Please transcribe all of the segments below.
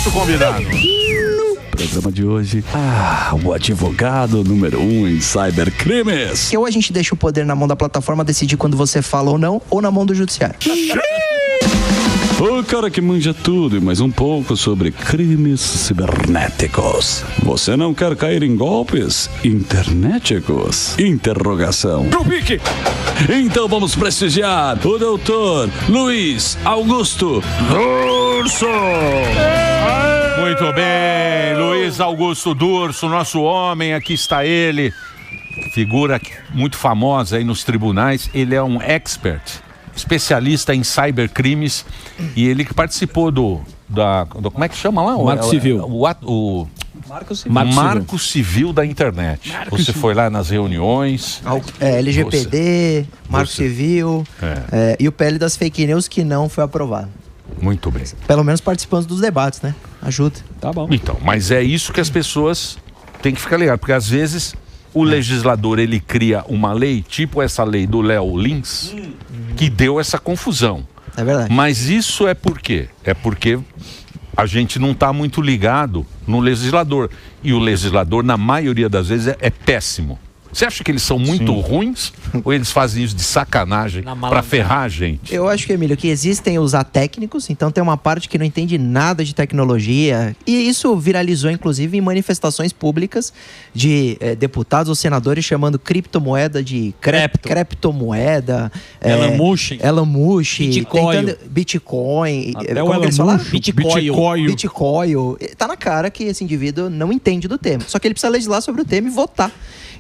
nosso convidado. No programa de hoje, o advogado número 1 em cybercrimes. Que ou a gente deixa o poder na mão da plataforma decidir quando você fala ou não, ou na mão do judiciário. O cara que manja tudo e mais um pouco sobre crimes cibernéticos. Você não quer cair em golpes internéticos? Interrogação. Então vamos prestigiar o doutor Luiz Augusto Durso. Muito bem, Luiz Augusto Durso, nosso homem, aqui está ele. Figura muito famosa aí nos tribunais. Ele é um expert, especialista em cybercrimes, e ele que participou do como é que chama lá? Marco Civil. O Marco Civil da internet. Você foi lá nas reuniões. LGPD, Marco Civil e o PL das fake news que não foi aprovado. Muito bem. Pelo menos participando dos debates, né? Ajuda. Tá bom. Então, mas é isso que as pessoas têm que ficar ligadas, porque às vezes o legislador, ele cria uma lei, tipo essa lei do Léo Lins, que deu essa confusão. É verdade. Mas isso é por quê? É porque a gente não está muito ligado no legislador. E o legislador, na maioria das vezes, é péssimo. Você acha que eles são muito ruins? Ou eles fazem isso de sacanagem para ferrar a gente? Eu acho que, Emílio, que existem os atécnicos, então tem uma parte que não entende nada de tecnologia, e isso viralizou, inclusive, em manifestações públicas de deputados ou senadores chamando criptomoeda de creptomoeda. Elon Musk. Bitcoin. Até Como o que eles Elon falaram? Bitcoin. Tá na cara que esse indivíduo não entende do tema. Só que ele precisa legislar sobre o tema e votar.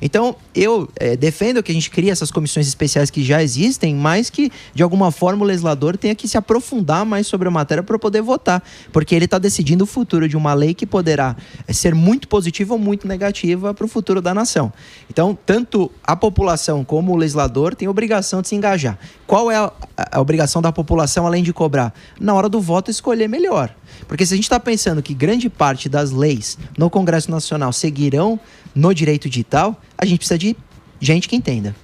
Então, eu defendo que a gente crie essas comissões especiais que já existem, mas que, de alguma forma, o legislador tenha que se aprofundar mais sobre a matéria para poder votar. Porque ele está decidindo o futuro de uma lei que poderá ser muito positiva ou muito negativa para o futuro da nação. Então, tanto a população como o legislador têm a obrigação de se engajar. Qual é a obrigação da população, além de cobrar? Na hora do voto, escolher melhor. Porque se a gente está pensando que grande parte das leis no Congresso Nacional seguirão no direito digital, a gente precisa de gente que entenda.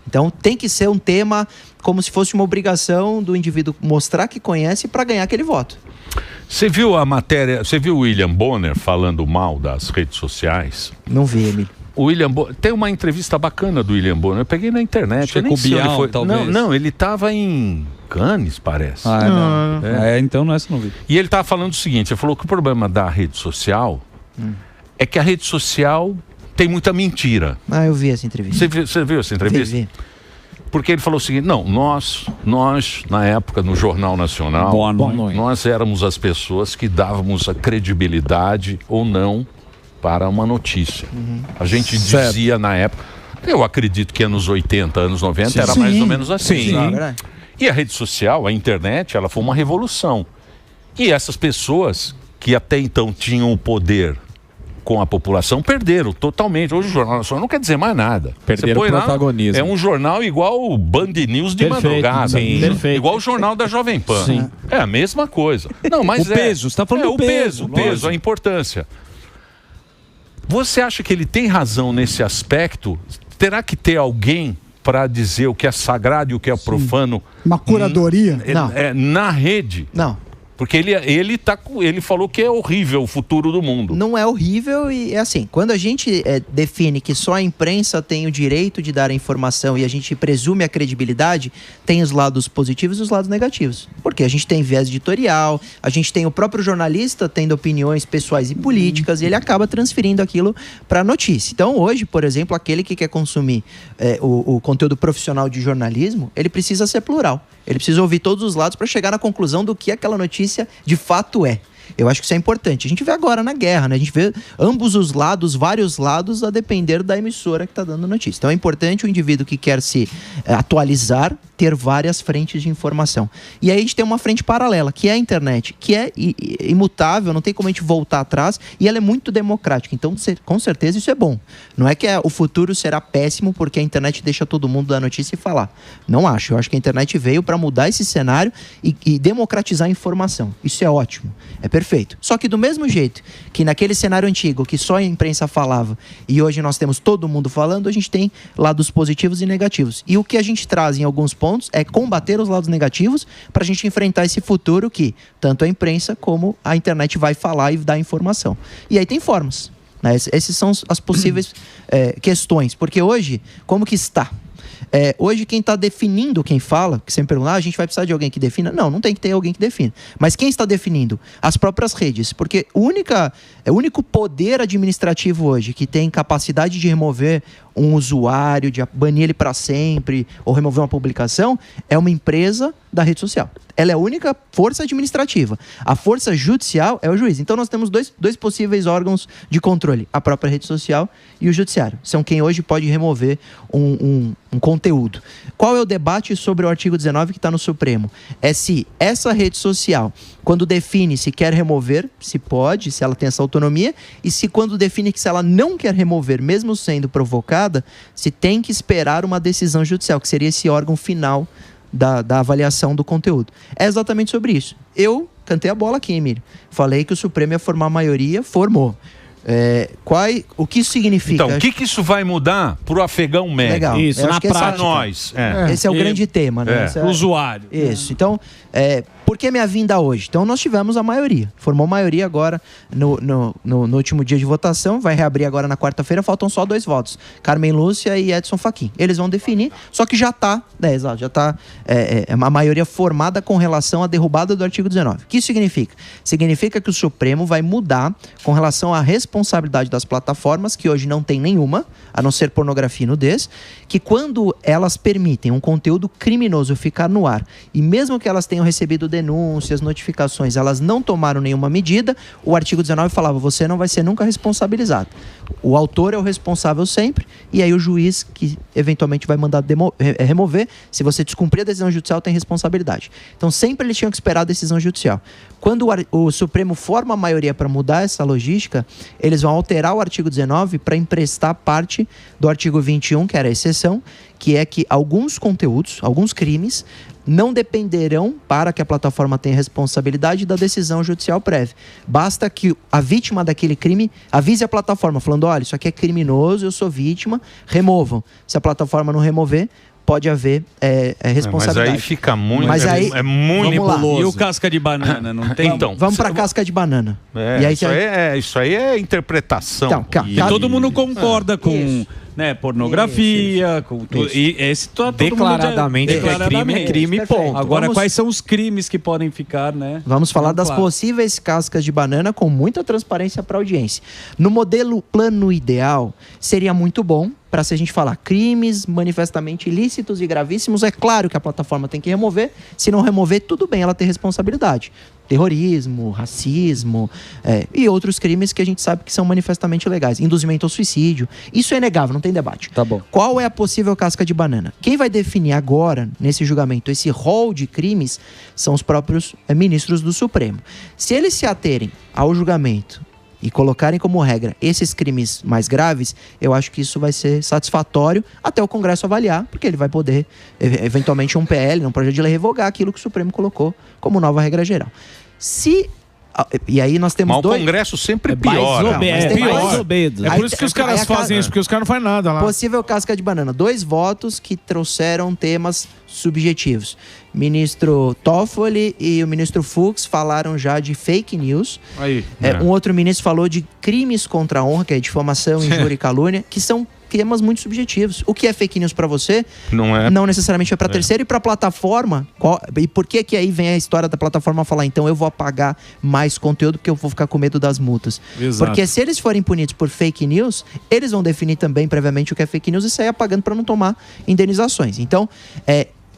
Então tem que ser um tema como se fosse uma obrigação do indivíduo mostrar que conhece para ganhar aquele voto. Você viu a matéria, você viu o William Bonner falando mal das redes sociais? Não vi, Emílio. O William Bonner, tem uma entrevista bacana do William Bonner, eu peguei na internet. Com o Bial, talvez. Não, ele estava em Cannes, parece. Então não é essa não vi. E ele estava falando o seguinte, ele falou que o problema da rede social é que a rede social tem muita mentira. Eu vi essa entrevista. Você viu essa entrevista? Vi. Porque ele falou o seguinte, não, nós na época, no Jornal Nacional, nós éramos as pessoas que dávamos a credibilidade ou não para uma notícia. A gente dizia na época, eu acredito que anos 80, anos 90 era mais ou menos assim. E a rede social, a internet, ela foi uma revolução. E essas pessoas que até então tinham o poder com a população perderam totalmente. Hoje o Jornal Nacional não quer dizer mais nada. Perderam o protagonismo. É um jornal igual o Band News de madrugada. Igual o jornal da Jovem Pan. Sim. É a mesma coisa. Não, mas o peso, você está falando do peso, a importância. Você acha que ele tem razão nesse aspecto? Terá que ter alguém para dizer o que é sagrado e o que é profano? Uma curadoria? Na rede? Não. Porque ele falou que é horrível o futuro do mundo. Não é horrível e é assim, quando a gente define que só a imprensa tem o direito de dar a informação e a gente presume a credibilidade, tem os lados positivos e os lados negativos. Porque a gente tem viés editorial, a gente tem o próprio jornalista tendo opiniões pessoais e políticas e ele acaba transferindo aquilo para a notícia. Então hoje, por exemplo, aquele que quer consumir o conteúdo profissional de jornalismo, ele precisa ser plural. Ele precisa ouvir todos os lados para chegar na conclusão do que aquela notícia de fato é. Eu acho que isso é importante. A gente vê agora na guerra, né? A gente vê ambos os lados, vários lados, a depender da emissora que está dando notícia. Então é importante o indivíduo que quer se atualizar ter várias frentes de informação. E aí a gente tem uma frente paralela, que é a internet, que é imutável, não tem como a gente voltar atrás, e ela é muito democrática. Então, com certeza, isso é bom. Não é que o futuro será péssimo porque a internet deixa todo mundo dar notícia e falar. Não acho. Eu acho que a internet veio para mudar esse cenário e democratizar a informação. Isso é ótimo. É perfeito. Perfeito. Só que do mesmo jeito que naquele cenário antigo, que só a imprensa falava, e hoje nós temos todo mundo falando, a gente tem lados positivos e negativos. E o que a gente traz em alguns pontos é combater os lados negativos para a gente enfrentar esse futuro que tanto a imprensa como a internet vai falar e dar informação. E aí tem formas, né? Essas são as possíveis questões. Porque hoje, como que está? Hoje quem está definindo quem fala, que sempre pergunta, a gente vai precisar de alguém que defina? Não tem que ter alguém que defina. Mas quem está definindo? As próprias redes. Porque o único poder administrativo hoje que tem capacidade de remover um usuário, de banir ele para sempre, ou remover uma publicação, é uma empresa da rede social. Ela é a única força administrativa. A força judicial é o juiz. Então nós temos dois possíveis órgãos de controle, a própria rede social e o judiciário. São quem hoje pode remover um conteúdo. Qual é o debate sobre o artigo 19 que está no Supremo? É se essa rede social, quando define se quer remover, se pode, se ela tem essa autonomia, e se quando define que se ela não quer remover, mesmo sendo provocada, se tem que esperar uma decisão judicial, que seria esse órgão final da avaliação do conteúdo. É exatamente sobre isso. Eu cantei a bola aqui, Emílio. Falei que o Supremo ia formar a maioria, formou. O que isso significa? Então, o que isso vai mudar para o afegão médio? Legal. Isso, na prática. Nós. Esse é o grande tema, né? O usuário. Isso. Então, por que minha vinda hoje? Então, nós tivemos a maioria. Formou maioria agora no último dia de votação. Vai reabrir agora na quarta-feira. Faltam só 2 votos. Carmen Lúcia e Edson Fachin. Eles vão definir, só que já está uma maioria formada com relação à derrubada do artigo 19. O que isso significa? Significa que o Supremo vai mudar com relação à responsabilidade das plataformas, que hoje não tem nenhuma, a não ser pornografia e nudez, que quando elas permitem um conteúdo criminoso ficar no ar, e mesmo que elas tenham recebido denúncias, notificações, elas não tomaram nenhuma medida, o artigo 19 falava, você não vai ser nunca responsabilizado. O autor é o responsável sempre, e aí o juiz que eventualmente vai mandar remover, se você descumprir a decisão judicial, tem responsabilidade. Então sempre eles tinham que esperar a decisão judicial. Quando o Supremo forma a maioria para mudar essa logística, eles vão alterar o artigo 19 para emprestar parte do artigo 21, que era a exceção, que é que alguns conteúdos, alguns crimes, não dependerão, para que a plataforma tenha responsabilidade, da decisão judicial prévia. Basta que a vítima daquele crime avise a plataforma, falando, olha, isso aqui é criminoso, eu sou vítima, removam. Se a plataforma não remover, pode haver responsabilidade. Mas aí fica muito... Mas aí, é muito nebuloso. E o casca de banana? Não tem? Então, vamos para casca de banana. E aí, isso aí é interpretação. Então, e todo mundo concorda com... pornografia, com tudo. E esse declaradamente é crime, ponto. Agora, quais são os crimes que podem ficar, né? Vamos falar das possíveis cascas de banana com muita transparência para a audiência. No modelo plano ideal, seria muito bom para, se a gente falar crimes manifestamente ilícitos e gravíssimos, é claro que a plataforma tem que remover. Se não remover, tudo bem, ela tem responsabilidade. Terrorismo, racismo e outros crimes que a gente sabe que são manifestamente ilegais. Induzimento ao suicídio. Isso é inegável, não tem debate. Tá bom. Qual é a possível casca de banana? Quem vai definir agora, nesse julgamento, esse rol de crimes são os próprios ministros do Supremo. Se eles se aterem ao julgamento e colocarem como regra esses crimes mais graves, eu acho que isso vai ser satisfatório até o Congresso avaliar, porque ele vai poder, eventualmente, um PL, um projeto de lei, revogar aquilo que o Supremo colocou como nova regra geral. E aí nós temos o Congresso sempre piora. É por isso que os caras fazem isso, porque os caras não fazem nada lá. Possível casca de banana. 2 votos que trouxeram temas subjetivos. Ministro Toffoli e o ministro Fux falaram já de fake news. Um outro ministro falou de crimes contra a honra, que é difamação, injúria e calúnia, que são temas muito subjetivos. O que é fake news para você não necessariamente é para terceiro. E para a plataforma, e por que aí vem a história da plataforma falar, então eu vou apagar mais conteúdo porque eu vou ficar com medo das multas. Exato. Porque se eles forem punidos por fake news, eles vão definir também previamente o que é fake news e sair apagando para não tomar indenizações. Então,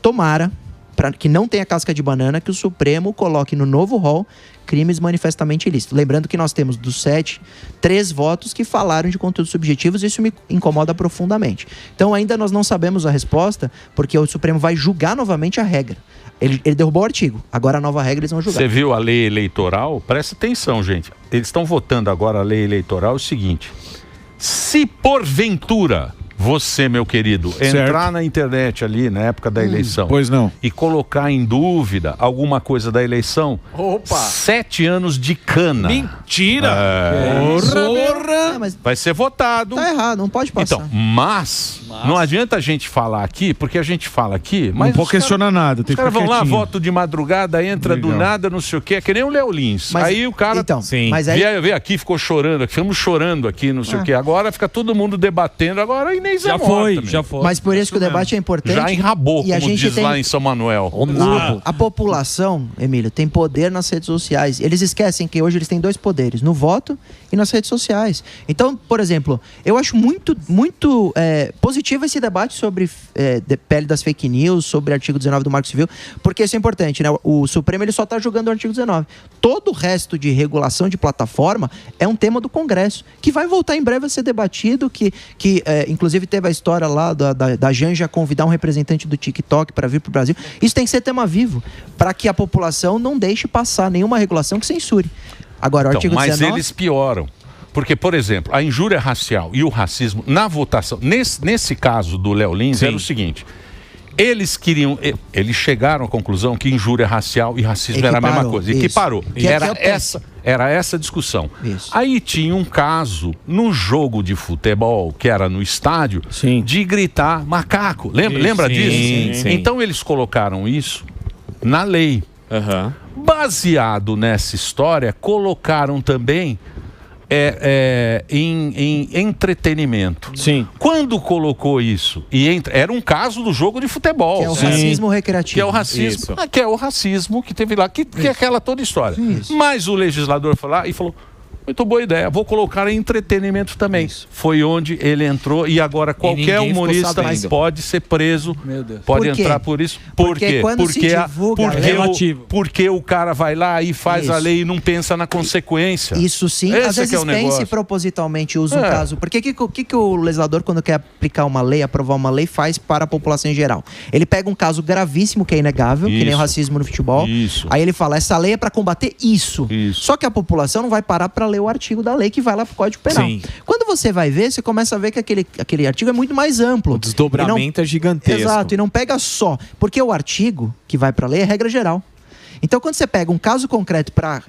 tomara, para que não tenha casca de banana, que o Supremo coloque no novo rol crimes manifestamente ilícitos. Lembrando que nós temos dos 7, 3 votos que falaram de conteúdos subjetivos, e isso me incomoda profundamente. Então ainda nós não sabemos a resposta, porque o Supremo vai julgar novamente a regra. Ele derrubou o artigo, agora a nova regra eles vão julgar. Você viu a lei eleitoral? Presta atenção, gente. Eles estão votando agora a lei eleitoral, é o seguinte: se porventura você, meu querido, entrar na internet ali na época da eleição Pois não. e colocar em dúvida alguma coisa da eleição, 7 anos de cana. Mentira! Porra! Vai ser votado. Tá errado, não pode passar. Então, mas não adianta a gente falar aqui, porque a gente fala aqui, mas Não pode questionar nada. os caras vão lá, voto de madrugada, entra do nada, não sei o quê, é que nem o Léo Lins. Mas- Aí o cara então, mas aí- veio aqui, ficou chorando, ficamos chorando aqui, não sei o quê. Agora fica todo mundo debatendo, agora a Inês Já é foi, morta, já meu. foi. Mas por isso que o debate é importante. Já enrabou, e a como gente diz tem... lá em São Manuel. A população, Emílio, tem poder nas redes sociais. Eles esquecem que hoje eles têm 2 poderes, no voto e nas redes sociais. Então, por exemplo, eu acho muito positivo esse debate sobre pele das fake news, sobre o artigo 19 do Marco Civil, porque isso é importante, né? O Supremo ele só está julgando o artigo 19. Todo o resto de regulação de plataforma é um tema do Congresso, que vai voltar em breve a ser debatido, que inclusive teve a história lá da Janja convidar um representante do TikTok para vir para o Brasil. Isso tem que ser tema vivo, para que a população não deixe passar nenhuma regulação que censure. Agora, o Então, artigo mas 19... eles pioram. Porque, por exemplo, a injúria racial e o racismo na votação, nesse caso do Léo Lins, era o seguinte: eles chegaram à conclusão que injúria racial e racismo era a mesma coisa. Equiparou. Era essa a discussão. Isso. Aí tinha um caso no jogo de futebol, que era no estádio, de gritar macaco. Lembra disso? Sim. Então eles colocaram isso na lei. Baseado nessa história, colocaram também em entretenimento. Sim. Quando colocou isso, era um caso do jogo de futebol. Que é o racismo recreativo. Que é o racismo, que é o racismo que teve lá, que é aquela toda história. Mas o legislador foi lá e falou: muito boa ideia, vou colocar em entretenimento também. Foi onde ele entrou e agora qualquer humorista pode ser preso, pode entrar por isso. Por quê? Porque o cara vai lá e faz a lei e não pensa na consequência. Isso sim, às vezes pensa e propositalmente usa um caso. Porque o que o legislador, quando quer aplicar uma lei, aprovar uma lei, faz para a população em geral? Ele pega um caso gravíssimo, que é inegável, que nem o racismo no futebol. Aí ele fala, essa lei é para combater isso. Só que a população não vai parar para ler o artigo da lei que vai lá pro Código Penal. Quando você vai ver, você começa a ver que aquele artigo é muito mais amplo. O desdobramento é gigantesco. Exato, e não pega só. Porque o artigo que vai para a lei é regra geral. Então, quando você pega um caso concreto para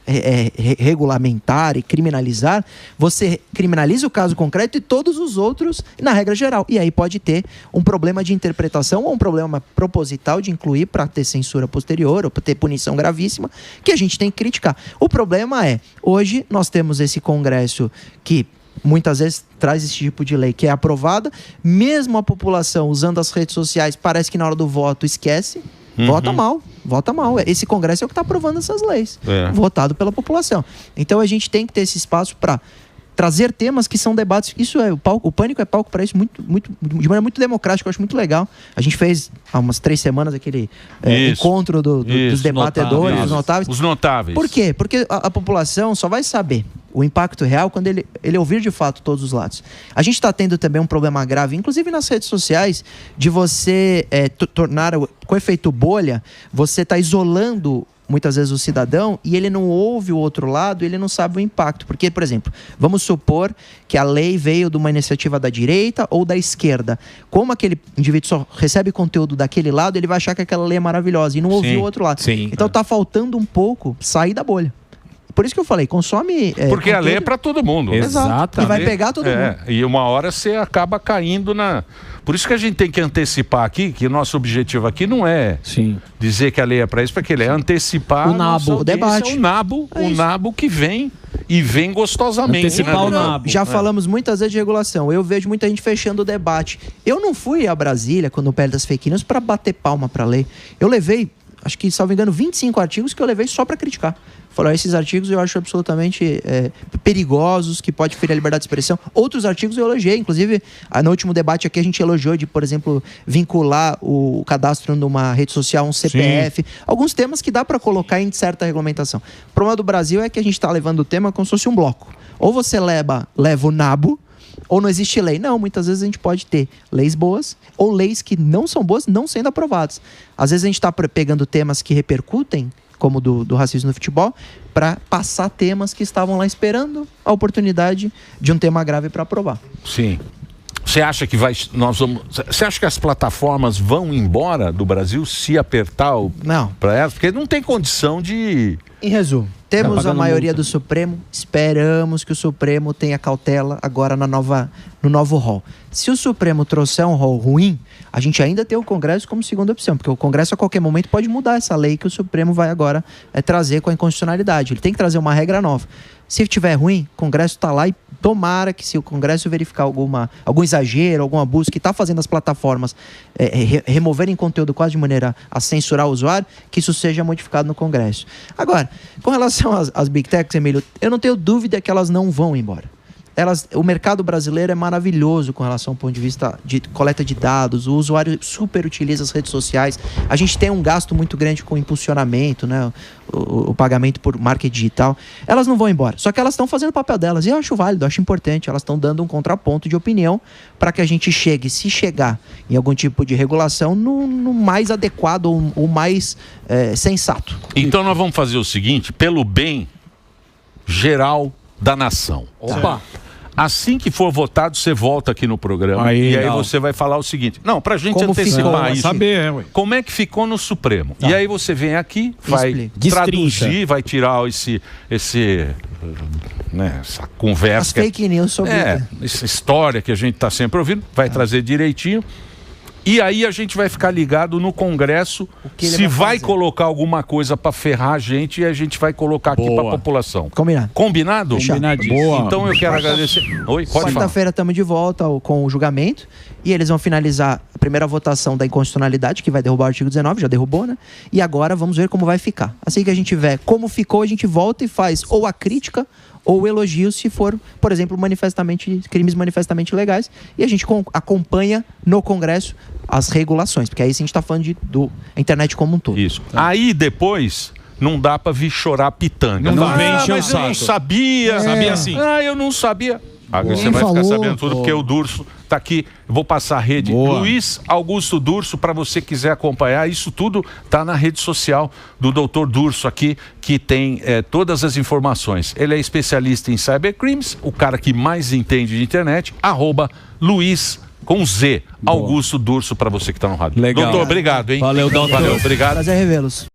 regulamentar e criminalizar, você criminaliza o caso concreto e todos os outros na regra geral. E aí pode ter um problema de interpretação ou um problema proposital de incluir para ter censura posterior ou para ter punição gravíssima, que a gente tem que criticar. O problema é, hoje nós temos esse Congresso que muitas vezes traz esse tipo de lei que é aprovada, mesmo a população usando as redes sociais, parece que na hora do voto esquece. Vota mal. Esse Congresso é o que está aprovando essas leis, votado pela população. Então a gente tem que ter esse espaço para trazer temas que são debates. Isso é o Pânico é palco para isso de maneira muito democrática. Eu acho muito legal. A gente fez há umas 3 semanas aquele encontro dos debatedores, os notáveis. Por quê? Porque a população só vai saber o impacto real quando ele ouvir de fato todos os lados. A gente está tendo também um problema grave, inclusive nas redes sociais, de você tornar, com efeito bolha, você está isolando muitas vezes o cidadão e ele não ouve o outro lado, ele não sabe o impacto. Porque, por exemplo, vamos supor que a lei veio de uma iniciativa da direita ou da esquerda. Como aquele indivíduo só recebe conteúdo daquele lado, ele vai achar que aquela lei é maravilhosa e não ouviu o outro lado. Então está faltando um pouco sair da bolha. Por isso que eu falei, consome... Porque a lei é para todo mundo. Exato. E vai pegar todo mundo. E uma hora você acaba caindo na... Por isso que a gente tem que antecipar aqui, que nosso objetivo aqui não é dizer que a lei é para isso, porque ele é antecipar o debate. O nabo que vem e vem gostosamente. Antecipar o nabo. Já falamos muitas vezes de regulação. Eu vejo muita gente fechando o debate. Eu não fui a Brasília, quando o pele das fake news, para bater palma para a lei. Eu levei, acho que, salvo engano, 25 artigos que eu levei só para criticar. Falaram, esses artigos eu acho absolutamente perigosos, que pode ferir a liberdade de expressão. Outros artigos eu elogiei, inclusive no último debate aqui a gente elogiou de, por exemplo, vincular o cadastro numa rede social, um CPF. Alguns temas que dá para colocar em certa regulamentação. O problema do Brasil é que a gente está levando o tema como se fosse um bloco. Ou você leva o nabo, ou não existe lei. Não, muitas vezes a gente pode ter leis boas ou leis que não são boas não sendo aprovadas. Às vezes a gente está pegando temas que repercutem, como do racismo no futebol, para passar temas que estavam lá esperando a oportunidade de um tema grave para aprovar. Sim. Você acha que você acha que as plataformas vão embora do Brasil se apertar para elas? Porque não tem condição de... Em resumo, temos a maioria do Supremo, esperamos que o Supremo tenha cautela agora no novo rol. Se o Supremo trouxer um rol ruim, a gente ainda tem o Congresso como segunda opção, porque o Congresso a qualquer momento pode mudar essa lei que o Supremo vai agora trazer com a inconstitucionalidade. Ele tem que trazer uma regra nova. Se tiver ruim, o Congresso está lá e tomara que, se o Congresso verificar algum exagero, algum abuso que está fazendo as plataformas removerem conteúdo quase de maneira a censurar o usuário, que isso seja modificado no Congresso. Agora, com relação às Big Techs, Emílio, eu não tenho dúvida que elas não vão embora. O mercado brasileiro é maravilhoso com relação ao ponto de vista de coleta de dados, o usuário super utiliza as redes sociais, a gente tem um gasto muito grande com impulsionamento, né? O pagamento por marketing digital. Elas não vão embora, só que elas estão fazendo o papel delas, e eu acho válido, eu acho importante, elas estão dando um contraponto de opinião para que a gente chegue, se chegar em algum tipo de regulação, no mais adequado ou mais sensato. Então nós vamos fazer o seguinte, pelo bem geral da nação. Opa! Assim que for votado, você volta aqui no programa e aí você vai falar o seguinte. Não, pra gente antecipar isso. Como é que ficou no Supremo? E aí você vem aqui, vai traduzir, vai tirar essa conversa. As fake news sobre essa história que a gente está sempre ouvindo, vai trazer direitinho. E aí a gente vai ficar ligado no Congresso se vai colocar alguma coisa para ferrar a gente, e a gente vai colocar aqui para a população. Combinado. Combinado? Combinadíssimo. Então eu quero agradecer. Oi, pode falar. Quarta-feira estamos de volta com o julgamento e eles vão finalizar a primeira votação da inconstitucionalidade, que vai derrubar o artigo 19, já derrubou, né? E agora vamos ver como vai ficar. Assim que a gente vê como ficou, a gente volta e faz ou a crítica ou o elogio, se for, por exemplo, crimes manifestamente legais, e a gente acompanha no Congresso as regulações, porque aí sim a gente está falando da internet como um todo. Isso. Aí depois não dá para vir chorar pitanga. Não vem encher o saco. Eu não sabia. Sabia sim. Eu não sabia. Agora você vai ficar sabendo tudo, porque o Durso está aqui. Eu vou passar a rede. Luiz Augusto Durso, para você quiser acompanhar, isso tudo está na rede social do Dr. Durso aqui, que tem todas as informações. Ele é especialista em cybercrimes, o cara que mais entende de internet, @Luiz com Z, Augusto Durso, para você que está no rádio. Legal. Doutor, obrigado, hein? Valeu, doutor. Valeu, obrigado. Prazer revê-los.